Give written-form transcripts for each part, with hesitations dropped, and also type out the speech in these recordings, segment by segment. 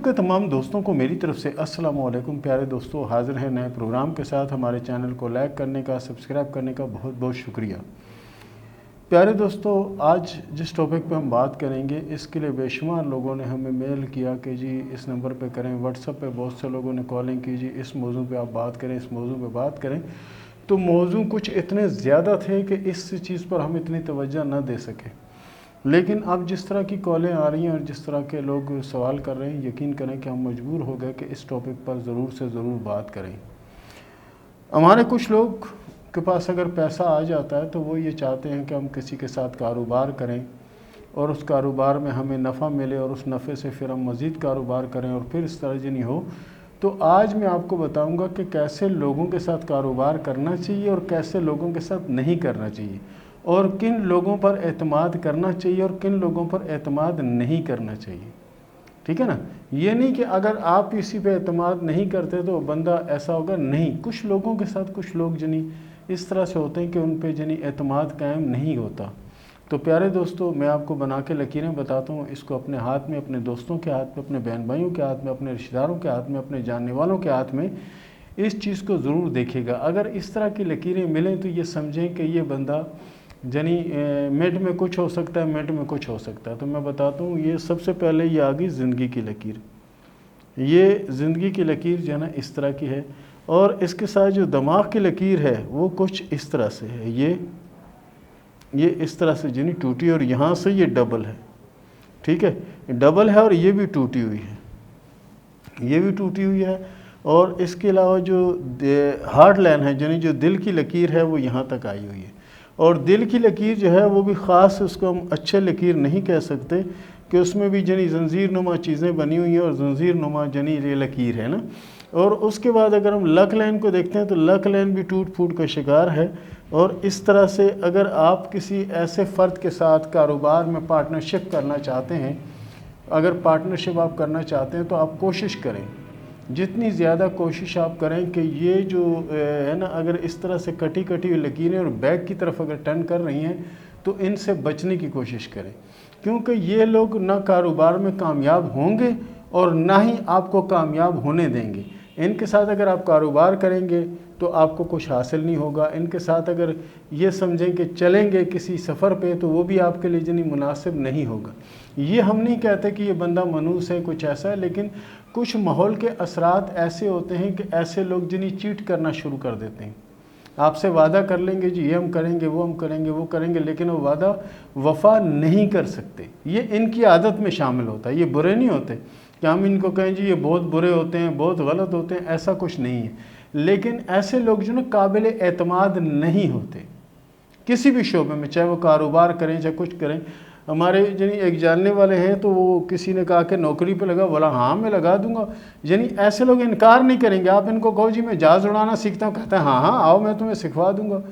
के तमाम दोस्तों को मेरी तरफ से अस्सलाम वालेकुम। प्यारे दोस्तों, हाज़िर हैं नए प्रोग्राम के साथ। हमारे चैनल को लाइक करने का, सब्सक्राइब करने का बहुत बहुत शुक्रिया। प्यारे दोस्तों, आज जिस टॉपिक पे हम बात करेंगे इसके लिए बेशुमार लोगों ने हमें मेल किया कि जी इस नंबर पे करें, व्हाट्सएप पे बहुत से लोगों ने कॉलिंग की, जी इस मौजू पे आप बात करें, इस मौजू पे बात करें। तो मौजू कुछ इतने ज़्यादा थे कि इस चीज़ पर हम इतनी तवज्जो न दे सके, लेकिन अब जिस तरह की कॉलें आ रही हैं और जिस तरह के लोग सवाल कर रहे हैं, यकीन करें कि हम मजबूर हो गए कि इस टॉपिक पर ज़रूर से ज़रूर बात करें। हमारे कुछ लोग के पास अगर पैसा आ जाता है तो वो ये चाहते हैं कि हम किसी के साथ कारोबार करें और उस कारोबार में हमें नफ़ा मिले और उस नफ़े से फिर हम मज़ीद कारोबार करें और फिर इस तरह नहीं हो। तो आज मैं आपको बताऊंगा कि कैसे लोगों के साथ कारोबार करना चाहिए और कैसे लोगों के साथ नहीं करना चाहिए, और किन लोगों पर एतमाद करना चाहिए और किन लोगों पर एतमाद नहीं करना चाहिए। ठीक है ना। ये नहीं कि अगर आप किसी पे एतमाद नहीं करते तो बंदा ऐसा होगा, नहीं। कुछ लोगों के साथ कुछ लोग जनी इस तरह से होते हैं कि उन पे जनी एतमाद कायम नहीं होता। तो प्यारे दोस्तों, मैं आपको बना के लकीरें बताता हूँ। इसको अपने हाथ में, अपने दोस्तों के हाथ में, अपने बहन भाइयों के हाथ में, अपने रिश्तेदारों के हाथ में, अपने जानने वालों के हाथ में इस चीज़ को ज़रूर देखिएगा। अगर इस तरह की लकीरें मिलें तो ये समझें कि ये बंदा जनी मिड में कुछ हो सकता है, मिड में कुछ हो सकता है। तो मैं बताता हूँ, ये सबसे पहले ये आ गई ज़िंदगी की लकीर। ये ज़िंदगी की लकीर जो है ना इस तरह की है, और इसके साथ जो दिमाग की लकीर है वो कुछ इस तरह से है। ये इस तरह से जनी टूटी, और यहाँ से ये डबल है। ठीक है, डबल है और ये भी टूटी हुई है, ये भी टूटी हुई है। और इसके अलावा जो हार्ट लाइन है, यानी जो दिल की लकीर है, वो यहाँ तक आई हुई है। और दिल की लकीर जो है वो भी ख़ास, उसको हम अच्छे लकीर नहीं कह सकते कि उसमें भी जनी जंजीर नुमा चीज़ें बनी हुई हैं और जंजीर नुमा जनी ये लकीर है ना। और उसके बाद अगर हम लक लाइन को देखते हैं तो लक लाइन भी टूट फूट का शिकार है। और इस तरह से अगर आप किसी ऐसे फ़र्द के साथ कारोबार में पार्टनरशिप करना चाहते हैं, अगर पार्टनरशिप आप करना चाहते हैं तो आप कोशिश करें, जितनी ज़्यादा कोशिश आप करें कि ये जो है ना, अगर इस तरह से कटी कटी हुई लकीरें और बैक की तरफ अगर टर्न कर रही हैं तो इनसे बचने की कोशिश करें, क्योंकि ये लोग ना कारोबार में कामयाब होंगे और ना ही आपको कामयाब होने देंगे। इनके साथ अगर आप कारोबार करेंगे तो आपको कुछ हासिल नहीं होगा। इनके साथ अगर ये समझें कि चलेंगे किसी सफ़र पे तो वो भी आपके लिए जनी मुनासिब नहीं होगा। ये हम नहीं कहते कि ये बंदा मनूस है, कुछ ऐसा है, लेकिन कुछ माहौल के असरात ऐसे होते हैं कि ऐसे लोग जिन्हें चीट करना शुरू कर देते हैं। आपसे वादा कर लेंगे, जी ये हम करेंगे, वो हम करेंगे, वो करेंगे, लेकिन वो वादा वफ़ा नहीं कर सकते। ये इनकी आदत में शामिल होता है। ये बुरे नहीं होते कि हम इनको कहें जी ये बहुत बुरे होते हैं, बहुत गलत होते हैं, ऐसा कुछ नहीं है। लेकिन ऐसे लोग जो ना काबिल एतमाद नहीं होते किसी भी शोबे में, चाहे वो कारोबार करें चाहे कुछ करें। हमारे यानी एक जानने वाले हैं, तो वो किसी ने कहा कि नौकरी पे लगा, बोला हाँ मैं लगा दूंगा। यानी ऐसे लोग इनकार नहीं करेंगे। आप इनको कहो जी मैं जहाज़ उड़ाना सीखता हूँ, कहते हैं हाँ हाँ आओ मैं तुम्हें सिखवा दूंगा।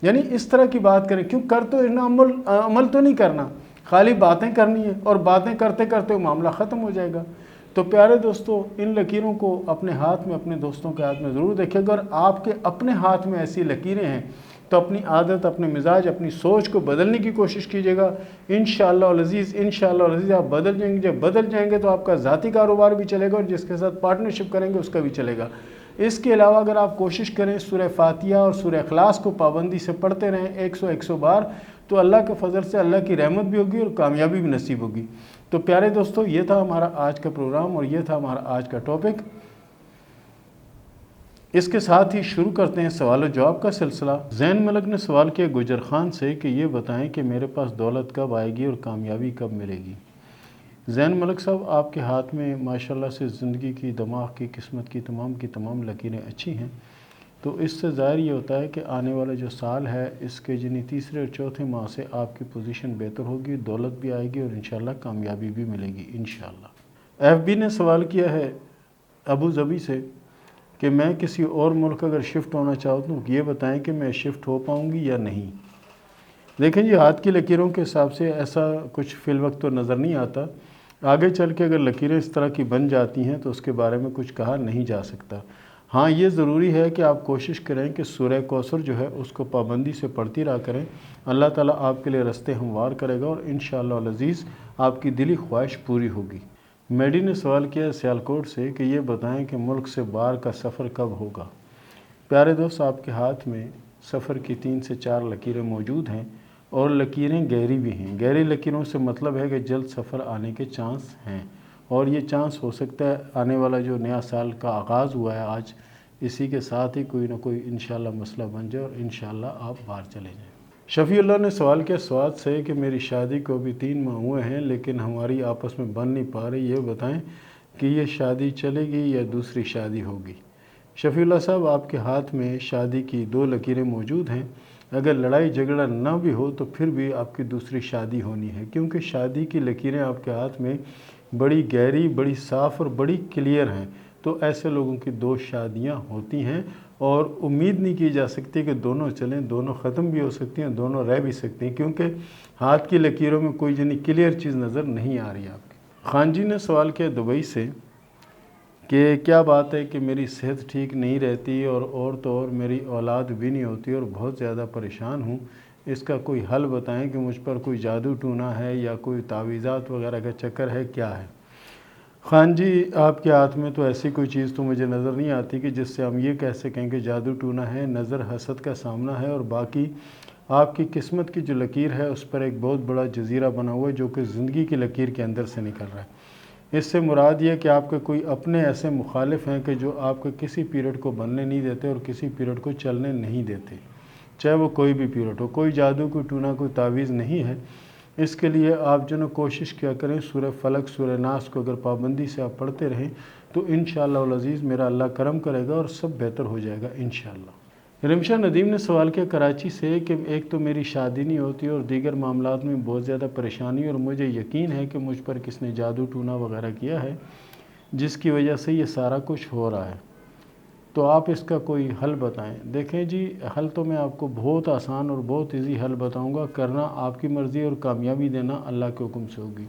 यानी इस तरह की बात करें, क्यों कर तो इन्हें अमल तो नहीं करना, खाली बातें करनी है, और बातें करते करते वो मामला ख़त्म हो जाएगा। तो प्यारे दोस्तों, इन लकीरों को अपने हाथ में, अपने दोस्तों के हाथ में ज़रूर देखिएगा। अगर आपके अपने हाथ में ऐसी लकीरें हैं तो अपनी आदत, अपने मिजाज, अपनी सोच को बदलने की कोशिश कीजिएगा। इंशाअल्लाह अज़ीज़, इंशाअल्लाह अज़ीज़ आप बदल जाएंगे। जब बदल जाएंगे तो आपका ज़ाती कारोबार भी चलेगा और जिसके साथ पार्टनरशिप करेंगे उसका भी चलेगा। इसके अलावा अगर आप कोशिश करें सूरह फातिहा और सूरह इखलास को पाबंदी से पढ़ते रहें 100 बार, तो अल्लाह के फजल से अल्लाह की रहमत भी होगी और कामयाबी भी नसीब होगी। तो प्यारे दोस्तों, ये था हमारा आज का प्रोग्राम और ये था हमारा आज का टॉपिक। इसके साथ ही शुरू करते हैं सवाल और जवाब का सिलसिला। जैन मलिक ने सवाल किया गुजर खान से कि ये बताएं कि मेरे पास दौलत कब आएगी और कामयाबी कब मिलेगी। जैन मलिक साहब, आपके हाथ में माशाल्लाह से ज़िंदगी की, दिमाग की, किस्मत की तमाम लकीरें अच्छी हैं। तो इससे ज़ाहिर ये होता है कि आने वाला जो साल है इसके जिन्हीं तीसरे और चौथे माह से आपकी पोजीशन बेहतर होगी, दौलत भी आएगी और इंशाल्लाह कामयाबी भी मिलेगी इंशाल्लाह। FB ने सवाल किया है अबू ज़बी से कि मैं किसी और मुल्क अगर शिफ्ट होना चाहता हूँ, ये बताएं कि मैं शिफ्ट हो पाऊँगी या नहीं। देखें जी, हाथ की लकीरों के हिसाब से ऐसा कुछ फ़िल वक्त तो नज़र नहीं आता। आगे चल के अगर लकीरें इस तरह की बन जाती हैं तो उसके बारे में कुछ कहा नहीं जा सकता। हाँ, ये ज़रूरी है कि आप कोशिश करें कि सूरह कौसर जो है उसको पाबंदी से पढ़ती रहा करें। अल्लाह ताला आपके लिए रास्ते हमवार करेगा और इंशाअल्लाह अज़ीज़ आपकी दिली ख्वाहिश पूरी होगी। میڈی نے سوال کیا سیالکوٹ سے کہ یہ بتائیں کہ ملک سے باہر کا سفر کب ہوگا۔ پیارے دوست، آپ کے ہاتھ میں سفر کی 3 سے 4 لکیریں موجود ہیں اور لکیریں گہری بھی ہیں۔ گہری لکیروں سے مطلب ہے کہ جلد سفر آنے کے چانس ہیں، اور یہ چانس ہو سکتا ہے آنے والا جو نیا سال کا آغاز ہوا ہے آج، اسی کے ساتھ ہی کوئی نہ کوئی انشاءاللہ مسئلہ بن جائے اور انشاءاللہ آپ باہر چلے جائیں۔ شفیع اللہ نے سوال کیا سوات سے کہ میری شادی کو بھی 3 ماہ ہوئے ہیں لیکن ہماری آپس میں بن نہیں پا رہی، یہ بتائیں کہ یہ شادی چلے گی یا دوسری شادی ہوگی۔ شفیع اللہ صاحب، آپ کے ہاتھ میں شادی کی 2 لکیریں موجود ہیں۔ اگر لڑائی جھگڑا نہ بھی ہو تو پھر بھی آپ کی دوسری شادی ہونی ہے، کیونکہ شادی کی لکیریں آپ کے ہاتھ میں بڑی گہری، بڑی صاف اور بڑی کلیئر ہیں۔ تو ایسے لوگوں کی 2 شادیاں ہوتی ہیں اور امید نہیں کی جا سکتی کہ دونوں چلیں، دونوں ختم بھی ہو سکتی ہیں، دونوں رہ بھی سکتی ہیں، کیونکہ ہاتھ کی لکیروں میں کوئی کلیئر چیز نظر نہیں آ رہی آپ کی۔ خان جی نے سوال کیا دبئی سے کہ کیا بات ہے کہ میری صحت ٹھیک نہیں رہتی اور تو اور میری اولاد بھی نہیں ہوتی اور بہت زیادہ پریشان ہوں، اس کا کوئی حل بتائیں کہ مجھ پر کوئی جادو ٹونا ہے یا کوئی تعویذات وغیرہ کا چکر ہے، کیا ہے؟ خان جی، آپ کے ہاتھ میں تو ایسی کوئی چیز تو مجھے نظر نہیں آتی کہ جس سے ہم یہ کہہ سکیں کہ جادو ٹونا ہے، نظر حسد کا سامنا ہے، اور باقی آپ کی قسمت کی جو لکیر ہے اس پر ایک بہت بڑا جزیرہ بنا ہوا ہے جو کہ زندگی کی لکیر کے اندر سے نکل رہا ہے۔ اس سے مراد یہ کہ آپ کے کوئی اپنے ایسے مخالف ہیں کہ جو آپ کے کسی پیریڈ کو بننے نہیں دیتے اور کسی پیریڈ کو چلنے نہیں دیتے، چاہے وہ کوئی بھی پیریڈ ہو۔ کوئی جادو، کوئی ٹونا، کوئی تعویذ نہیں ہے۔ اس کے لیے آپ کوشش کیا کریں، سورہ فلق، سورہ ناس کو اگر پابندی سے آپ پڑھتے رہیں تو انشاءاللہ العزیز میرا اللہ کرم کرے گا اور سب بہتر ہو جائے گا انشاءاللہ۔ رمشا ندیم نے سوال کیا کراچی سے کہ ایک تو میری شادی نہیں ہوتی اور دیگر معاملات میں بہت زیادہ پریشانی، اور مجھے یقین ہے کہ مجھ پر کس نے جادو ٹونا وغیرہ کیا ہے جس کی وجہ سے یہ سارا کچھ ہو رہا ہے، تو آپ اس کا کوئی حل بتائیں۔ دیکھیں جی، حل تو میں آپ کو بہت آسان اور بہت ایزی حل بتاؤں گا، کرنا آپ کی مرضی اور کامیابی دینا اللہ کے حکم سے ہوگی۔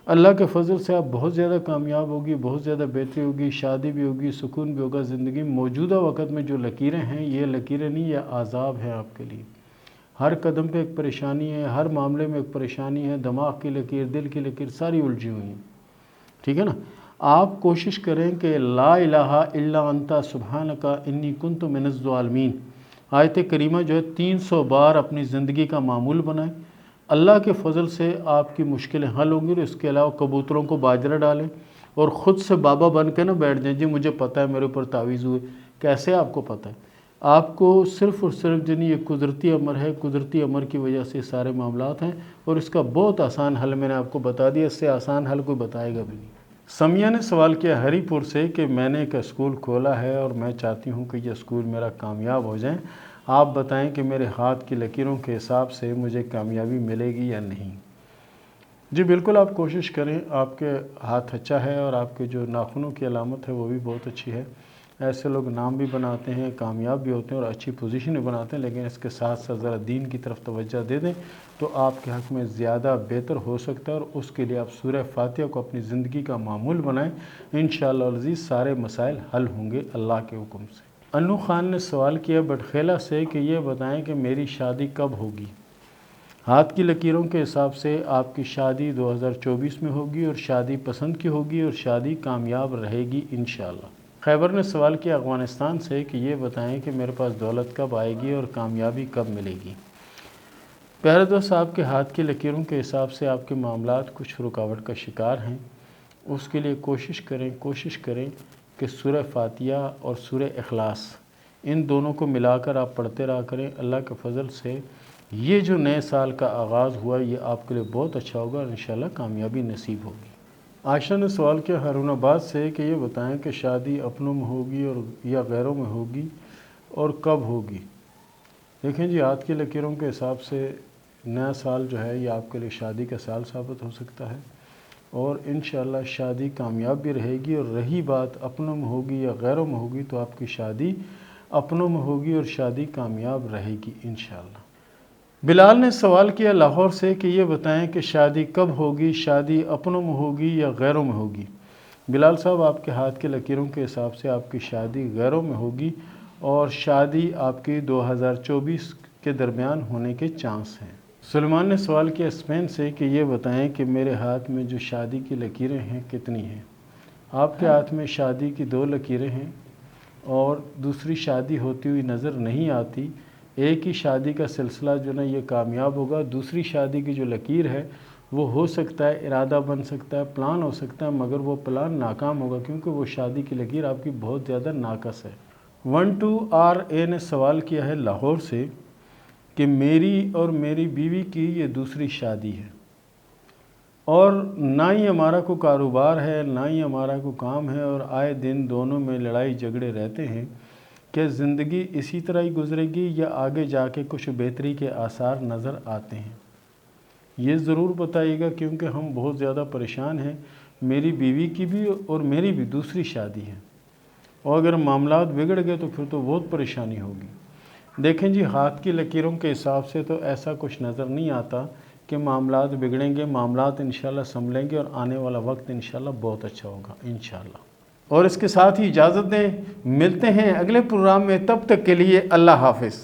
اللہ کے فضل سے آپ بہت زیادہ کامیاب ہوگی، بہت زیادہ بہتری ہوگی، شادی بھی ہوگی، سکون بھی ہوگا زندگی میں۔ موجودہ وقت میں جو لکیریں ہیں یہ لکیریں نہیں، یہ عذاب ہیں آپ کے لیے۔ ہر قدم پہ ایک پریشانی ہے، ہر معاملے میں ایک پریشانی ہے، دماغ کی لکیر، دل کی لکیر ساری الجھی ہوئی ہیں، ٹھیک ہے نا؟ آپ کوشش کریں کہ لا الہ الا انت سبحانک انی کنت من الظالمین آیت کریمہ جو ہے 300 بار اپنی زندگی کا معمول بنائیں۔ اللہ کے فضل سے آپ کی مشکلیں حل ہوں گی، اور اس کے علاوہ کبوتروں کو باجرہ ڈالیں اور خود سے بابا بن کے نہ بیٹھ جائیں جی مجھے پتہ ہے میرے اوپر تعویذ ہوئے۔ کیسے آپ کو پتہ ہے؟ آپ کو صرف اور صرف یہ قدرتی امر ہے، قدرتی امر کی وجہ سے سارے معاملات ہیں، اور اس کا بہت آسان حل میں نے آپ کو بتا دیا، اس سے آسان حل کوئی بتائے گا بھی نہیں۔ سمیہ نے سوال کیا ہری پور سے کہ میں نے ایک اسکول کھولا ہے اور میں چاہتی ہوں کہ یہ اسکول میرا کامیاب ہو جائیں، آپ بتائیں کہ میرے ہاتھ کی لکیروں کے حساب سے مجھے کامیابی ملے گی یا نہیں؟ جی بالکل، آپ کوشش کریں، آپ کے ہاتھ اچھا ہے اور آپ کے جو ناخنوں کی علامت ہے وہ بھی بہت اچھی ہے۔ ایسے لوگ نام بھی بناتے ہیں، کامیاب بھی ہوتے ہیں اور اچھی پوزیشن بھی بناتے ہیں، لیکن اس کے ساتھ ساتھ ذرا دین کی طرف توجہ دے دیں تو آپ کے حق میں زیادہ بہتر ہو سکتا ہے، اور اس کے لیے آپ سورہ فاتحہ کو اپنی زندگی کا معمول بنائیں، انشاءاللہ العزیز سارے مسائل حل ہوں گے اللہ کے حکم سے۔ انو خان نے سوال کیا بٹخیلہ سے کہ یہ بتائیں کہ میری شادی کب ہوگی؟ ہاتھ کی لکیروں کے حساب سے آپ کی شادی 2024 میں ہوگی، اور شادی پسند کی ہوگی اور شادی کامیاب رہے گی انشاءاللہ۔ خیبر نے سوال کیا افغانستان سے کہ یہ بتائیں کہ میرے پاس دولت کب آئے گی اور کامیابی کب ملے گی؟ پیارے دوست، آپ کے ہاتھ کی لکیروں کے حساب سے آپ کے معاملات کچھ رکاوٹ کا شکار ہیں۔ اس کے لیے کوشش کریں کہ سورہ فاتحہ اور سورہ اخلاص ان دونوں کو ملا کر آپ پڑھتے رہا کریں۔ اللہ کے فضل سے یہ جو نئے سال کا آغاز ہوا یہ آپ کے لیے بہت اچھا ہوگا اور انشاءاللہ کامیابی نصیب ہوگی۔ عائشہ نے سوال کیا ہارون آباد سے کہ یہ بتائیں کہ شادی اپنوں میں ہوگی اور یا غیروں میں ہوگی اور کب ہوگی؟ دیکھیں جی، ہاتھ کی لکیروں کے حساب سے نیا سال جو ہے یہ آپ کے لیے شادی کا سال ثابت ہو سکتا ہے، اور انشاءاللہ شادی کامیاب بھی رہے گی۔ اور رہی بات اپنوں میں ہوگی یا غیروں میں ہوگی تو آپ کی شادی اپنوں میں ہوگی اور شادی کامیاب رہے گی انشاءاللہ۔ بلال نے سوال کیا لاہور سے کہ یہ بتائیں کہ شادی کب ہوگی، شادی اپنوں میں ہوگی یا غیروں میں ہوگی؟ بلال صاحب، آپ کے ہاتھ کے لکیروں کے حساب سے آپ کی شادی غیروں میں ہوگی، اور شادی آپ کی 2024 کے درمیان ہونے کے چانس ہیں۔ सलमान ने सवाल किया स्पेन से कि ये बताएं कि मेरे हाथ में जो शादी की लकीरें हैं कितनी हैं। आपके हाथ में शादी की 2 लकीरें हैं और दूसरी शादी होती हुई नज़र नहीं आती। एक ही शादी का सिलसिला जो ना ये कामयाब होगा, दूसरी शादी की जो लकीर है वो हो सकता है इरादा बन सकता है, प्लान हो सकता है, मगर वो प्लान नाकाम होगा क्योंकि वो शादी की लकीर आपकी बहुत ज़्यादा नाकस है। 12RA ने सवाल किया है लाहौर से कि मेरी और मेरी बीवी की ये दूसरी शादी है और ना ही हमारा कोई कारोबार है ना ही हमारा कोई काम है और आए दिन दोनों में लड़ाई झगड़े रहते हैं। क्या ज़िंदगी इसी तरह ही गुजरेगी या आगे जाके कुछ बेहतरी के आसार नज़र आते हैं? ये ज़रूर बताइएगा क्योंकि हम बहुत ज़्यादा परेशान हैं। मेरी बीवी की भी और मेरी भी दूसरी शादी है और अगर मामलात बिगड़ गए तो फिर तो बहुत परेशानी होगी। देखें जी, हाथ की लकीरों के हिसाब से तो ऐसा कुछ नज़र नहीं आता कि मामलात बिगड़ेंगे। मामलात इंशाल्लाह संभलेंगे और आने वाला वक्त इंशाल्लाह बहुत अच्छा होगा इंशाल्लाह। और इसके साथ ही इजाज़त दें, मिलते हैं अगले प्रोग्राम में, तब तक के लिए अल्लाह हाफ़िज़।